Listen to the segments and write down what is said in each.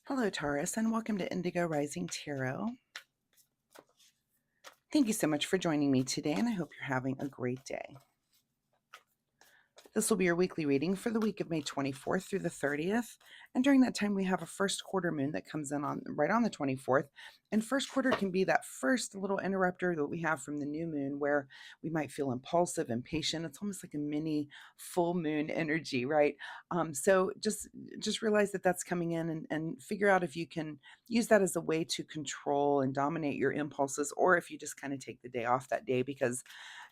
Hello, Taurus, and welcome to Indigo Rising Tarot. Thank you so much for joining me today, and I hope you're having a great day. This will be your weekly reading for the week of May 24th through the 30th. And during that time, we have a first quarter moon that comes in on right on the 24th. And first quarter can be that first little interrupter that we have from the new moon where we might feel impulsive, impatient. It's almost like a mini full moon energy, right? So just realize that that's coming in and figure out if you can use that as a way to control and dominate your impulses, or if you just kind of take the day off that day because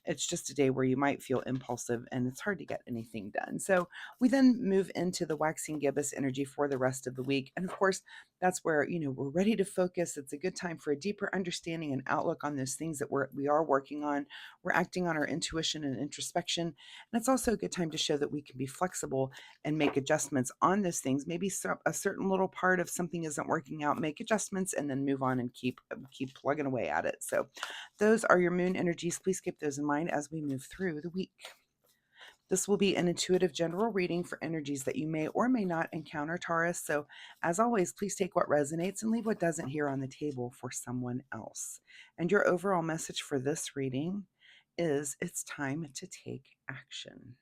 it's just a day where you might feel impulsive and it's hard to get anything done. So we then move into the waxing gibbous energy for the rest of the week. And of course, that's where, we're ready to focus. It's a good time for a deeper understanding and outlook on those things that we are working on. We're acting on our intuition and introspection. And it's also a good time to show that we can be flexible and make adjustments on those things. Maybe a certain little part of something isn't working out, make adjustments and then move on and keep plugging away at it. So those are your moon energies. Please keep those in mind as we move through the week. This will be an intuitive general reading for energies that you may or may not encounter, Taurus. So, as always, please take what resonates and leave what doesn't here on the table for someone else. And your overall message for this reading is it's time to take action.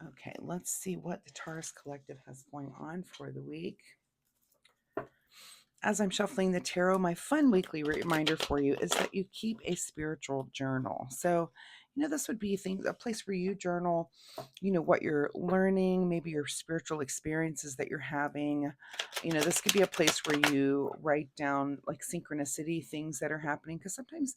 Okay, let's see what the Taurus Collective has going on for the week. As I'm shuffling the tarot, my fun weekly reminder for you is that you keep a spiritual journal. So, this would be a place where you journal, what you're learning, maybe your spiritual experiences that you're having. This could be a place where you write down like synchronicity, things that are happening, because sometimes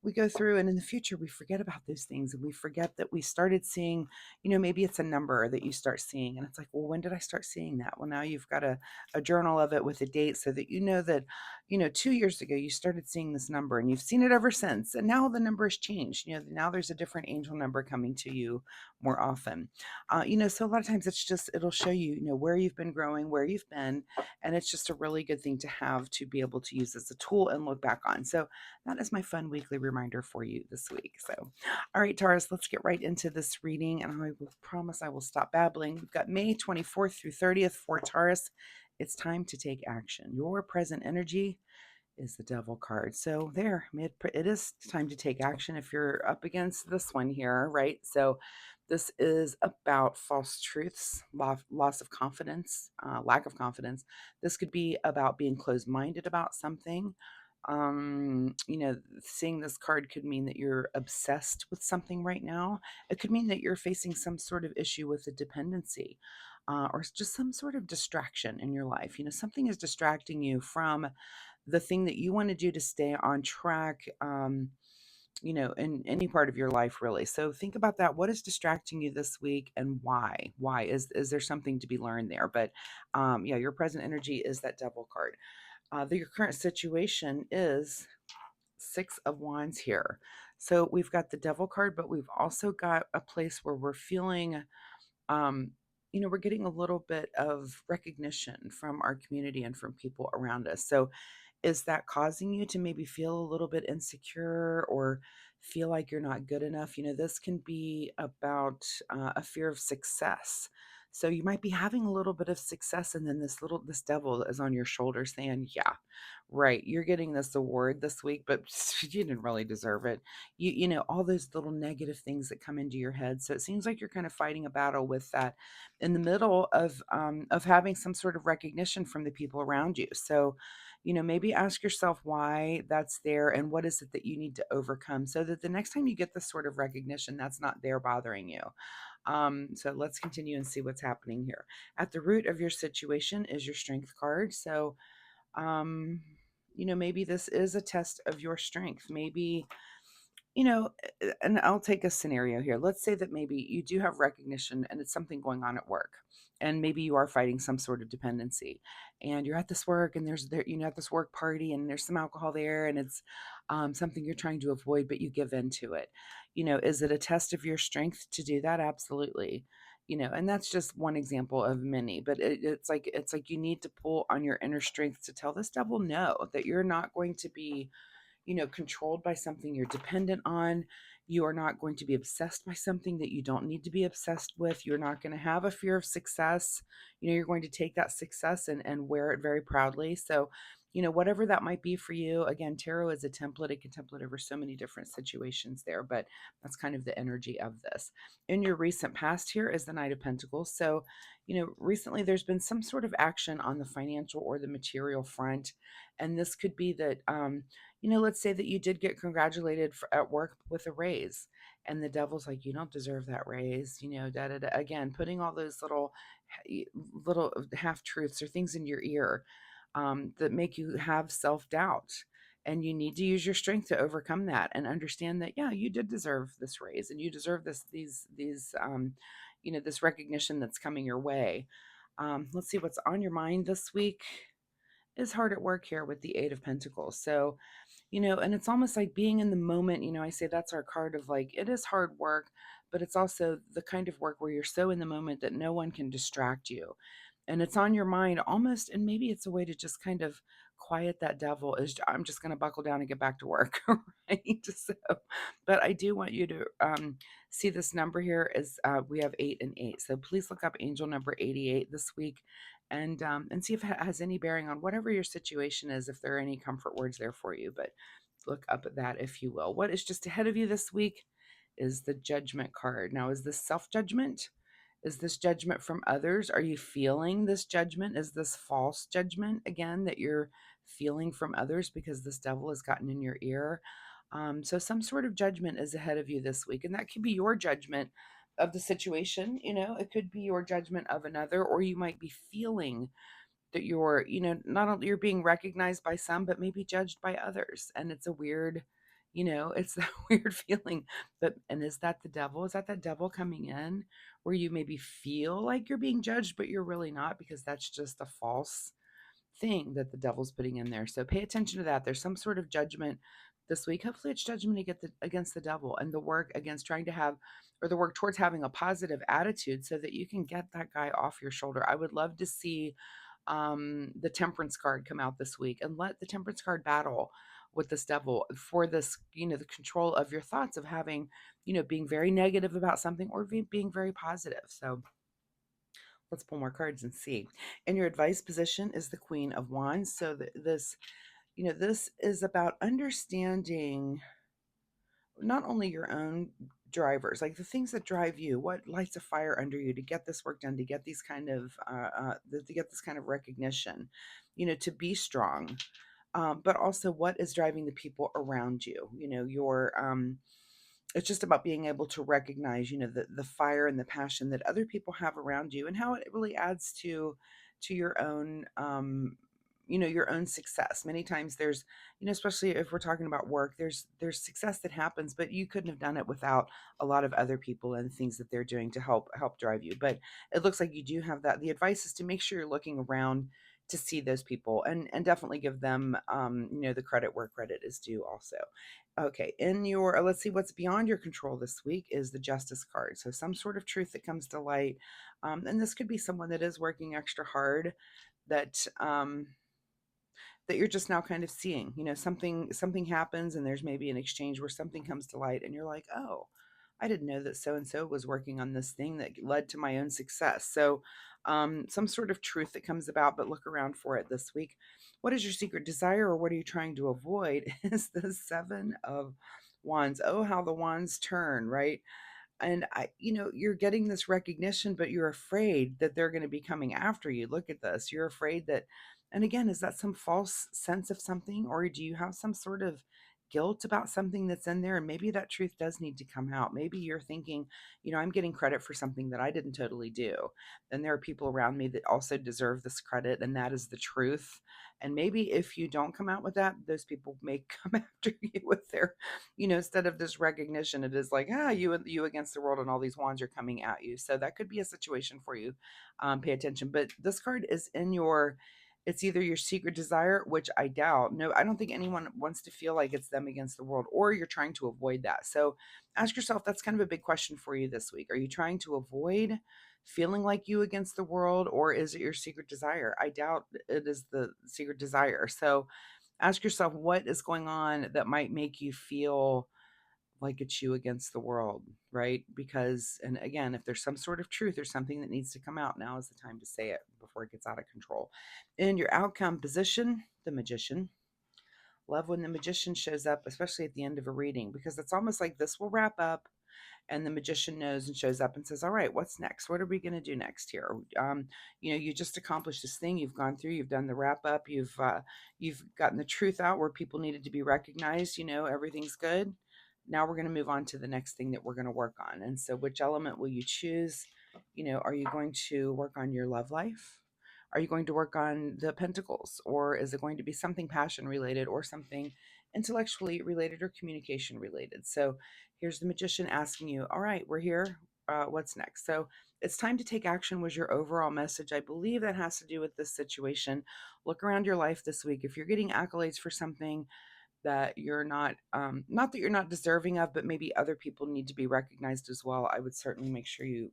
we go through and in the future we forget about those things and we forget that we started seeing, maybe it's a number that you start seeing and it's like, well, when did I start seeing that? Well, now you've got a journal of it with a date so that you know that, 2 years ago you started seeing this number and you've seen it ever since. And now the number has changed. Now there's a different angel number coming to you more often. So a lot of times it'll show you, where you've been growing, where you've been. And it's just a really good thing to have to be able to use as a tool and look back on. So that is my fun weekly reminder for you this week. So, all right, Taurus, let's get right into this reading. And I will promise I will stop babbling. We've got May 24th through 30th for Taurus. It's time to take action. Your present energy is the Devil card. So it is time to take action if you're up against this one here, right? So this is about false truths, loss of confidence, lack of confidence. This could be about being closed-minded about something. Seeing this card could mean that you're obsessed with something right now. It could mean that you're facing some sort of issue with a dependency, or just some sort of distraction in your life. Something is distracting you from the thing that you want to do to stay on track, in any part of your life, really. So think about that. What is distracting you this week and why? Why is there something to be learned there? But yeah, your present energy is that Devil card. Your current situation is Six of Wands here. So we've got the Devil card, but we've also got a place where we're feeling, we're getting a little bit of recognition from our community and from people around us. So is that causing you to maybe feel a little bit insecure or feel like you're not good enough? This can be about a fear of success. So you might be having a little bit of success, and then this devil is on your shoulder saying, "Yeah, right, you're getting this award this week, but you didn't really deserve it." All those little negative things that come into your head. So it seems like you're kind of fighting a battle with that in the middle of having some sort of recognition from the people around you. So maybe ask yourself why that's there and what is it that you need to overcome so that the next time you get this sort of recognition, that's not there bothering you. So let's continue and see what's happening here. At the root of your situation is your Strength card. So, maybe this is a test of your strength. Maybe and I'll take a scenario here. Let's say that maybe you do have recognition and it's something going on at work. And maybe you are fighting some sort of dependency and you're at this work and at this work party and there's some alcohol there and it's something you're trying to avoid, but you give in to it. Is it a test of your strength to do that? Absolutely. And that's just one example of many, but it's like you need to pull on your inner strength to tell this devil no, that you're not going to be controlled by something you're dependent on. You are not going to be obsessed by something that you don't need to be obsessed with. You're not going to have a fear of success. You're going to take that success and wear it very proudly. So, whatever that might be for you, again, tarot is a template. It can template over so many different situations there, but that's kind of the energy of this. In your recent past, here is the Knight of Pentacles. So, recently there's been some sort of action on the financial or the material front. And this could be that, let's say that you did get congratulated at work with a raise, and the devil's like, you don't deserve that raise, da da da. Again, putting all those little half truths or things in your ear that make you have self doubt. And you need to use your strength to overcome that and understand that, yeah, you did deserve this raise and you deserve this recognition that's coming your way. Let's see what's on your mind this week is hard at work here with the Eight of Pentacles. So, and it's almost like being in the moment. I say that's our card of like, it is hard work, but it's also the kind of work where you're so in the moment that no one can distract you. And it's on your mind almost, and maybe it's a way to just kind of quiet that devil is I'm just going to buckle down and get back to work. Right. So, but I do want you to see this number here is we have 8 and 8. So please look up angel number 88 this week and see if it has any bearing on whatever your situation is, if there are any comfort words there for you. But look up at that, if you will. What is just ahead of you this week is the Judgment card. Now, is this self-judgment? Is this judgment from others? Are you feeling this judgment? Is this false judgment again that you're feeling from others because this devil has gotten in your ear? So some sort of judgment is ahead of you this week, and that could be your judgment of the situation. It could be your judgment of another, or you might be feeling that you're, not only you're being recognized by some, but maybe judged by others. And it's a weird, it's that weird feeling. And is that the devil? Is that devil coming in where you maybe feel like you're being judged, but you're really not, because that's just a false thing that the devil's putting in there. So pay attention to that. There's some sort of judgment this week. Hopefully it's judgment against the devil, and the work against trying to have, or the work towards having a positive attitude so that you can get that guy off your shoulder. I would love to see the Temperance card come out this week, and let the Temperance card battle with this devil for this, the control of your thoughts of having, being very negative about something or being very positive. So let's pull more cards and see. In your advice position is the Queen of Wands. So this is about understanding not only your own drivers, like the things that drive you, what lights a fire under you to get this work done, to get these kind of to get this kind of recognition, to be strong, but also what is driving the people around you. Your it's just about being able to recognize, the fire and the passion that other people have around you, and how it really adds to your own your own success. Many times there's, especially if we're talking about work, there's success that happens, but you couldn't have done it without a lot of other people and things that they're doing to help drive you. But it looks like you do have that. The advice is to make sure you're looking around to see those people, and definitely give them the credit where credit is due also. Okay, in your let's see, what's beyond your control this week is the Justice card. So some sort of truth that comes to light, and this could be someone that is working extra hard, that that you're just now kind of seeing. Something happens, and there's maybe an exchange where something comes to light, and you're like, oh, I didn't know that so and so was working on this thing that led to my own success. So some sort of truth that comes about, but look around for it this week. What is your secret desire, or what are you trying to avoid? Is the Seven of Wands. Oh, how the wands turn, right? And you're getting this recognition, but you're afraid that they're going to be coming after you. Look at this. You're afraid that, and again, is that some false sense of something, or do you have some sort of guilt about something that's in there? And maybe that truth does need to come out. Maybe you're thinking, I'm getting credit for something that I didn't totally do. And there are people around me that also deserve this credit, and that is the truth. And maybe if you don't come out with that, those people may come after you with their, instead of this recognition, it is like, you against the world, and all these wands are coming at you. So that could be a situation for you. Pay attention. But this card is it's either your secret desire, which I doubt. No, I don't think anyone wants to feel like it's them against the world, or you're trying to avoid that. So ask yourself, that's kind of a big question for you this week. Are you trying to avoid feeling like you against the world, or is it your secret desire? I doubt it is the secret desire. So ask yourself, what is going on that might make you feel like it's you against the world, right? Because, and again, if there's some sort of truth or something that needs to come out, now is the time to say it before it gets out of control. In your outcome position, the magician. Love when the magician shows up, especially at the end of a reading, because it's almost like this will wrap up and the magician knows and shows up and says, all right, what's next? What are we going to do next here? You just accomplished this thing. You've gone through, you've done the wrap up. You've gotten the truth out where people needed to be recognized. Everything's good. Now we're going to move on to the next thing that we're going to work on. And so which element will you choose? Are you going to work on your love life? Are you going to work on the pentacles, or is it going to be something passion related or something intellectually related or communication related? So here's the magician asking you, all right, we're here. What's next? So it's time to take action was your overall message. I believe that has to do with this situation. Look around your life this week. If you're getting accolades for something that you're not that you're not deserving of, but maybe other people need to be recognized as well, I would certainly make sure you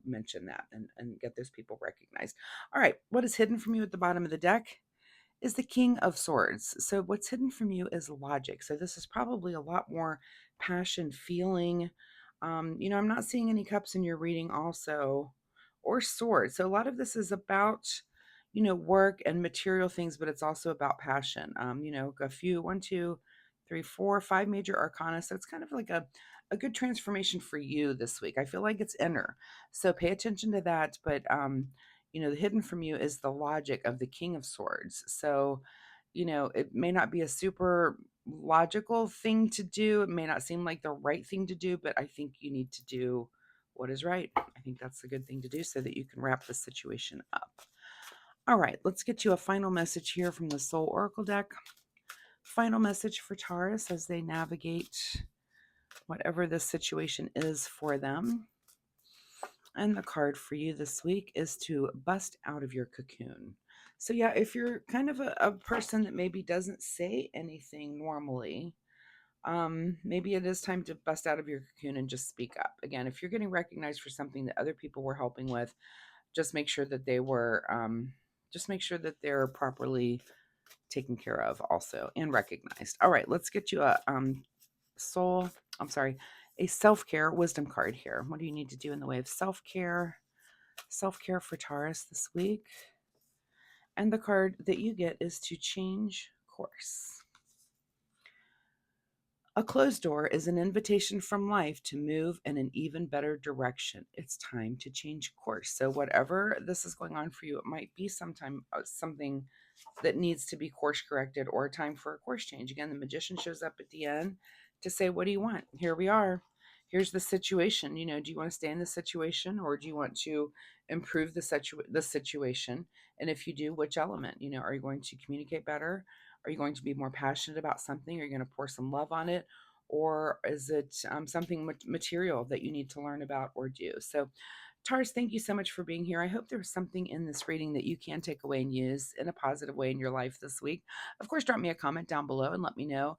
mention that and get those people recognized. All right, what is hidden from you at the bottom of the deck is the King of Swords. So what's hidden from you is logic. So this is probably a lot more passion, feeling. I'm not seeing any cups in your reading also, or swords. So a lot of this is about, work and material things, but it's also about passion. A few, one, two, three, four, five major arcana. So it's kind of like a good transformation for you this week. I feel like it's inner. So pay attention to that. But the hidden from you is the logic of the King of Swords. So, it may not be a super logical thing to do. It may not seem like the right thing to do, but I think you need to do what is right. I think that's a good thing to do so that you can wrap the situation up. All right, let's get you a final message here from the Soul Oracle deck. Final message for Taurus as they navigate whatever this situation is for them. And the card for you this week is to bust out of your cocoon. So, yeah, if you're kind of a person that maybe doesn't say anything normally, maybe it is time to bust out of your cocoon and just speak up. Again, if you're getting recognized for something that other people were helping with, just make sure that they're properly taken care of also and recognized. All right, let's get you soul, I'm sorry, a self-care wisdom card here. What do you need to do in the way of self-care? Self-care for Taurus this week. And the card that you get is to change course. A closed door is an invitation from life to move in an even better direction. It's time to change course. So whatever this is going on for you, it might be something that needs to be course corrected or time for a course change. Again, the magician shows up at the end to say, what do you want? Here we are. Here's the situation. Do you want to stay in the situation, or do you want to improve the situation? And if you do, which element? Are you going to communicate better? Are you going to be more passionate about something? Are you going to pour some love on it? Or is it something material that you need to learn about or do? So, Tars, thank you so much for being here. I hope there was something in this reading that you can take away and use in a positive way in your life this week. Of course, drop me a comment down below and let me know.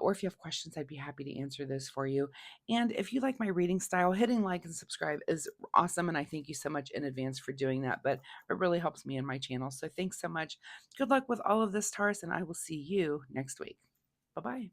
Or if you have questions, I'd be happy to answer those for you. And if you like my reading style, hitting like and subscribe is awesome. And I thank you so much in advance for doing that. But it really helps me and my channel. So thanks so much. Good luck with all of this, Taurus, and I will see you next week. Bye-bye.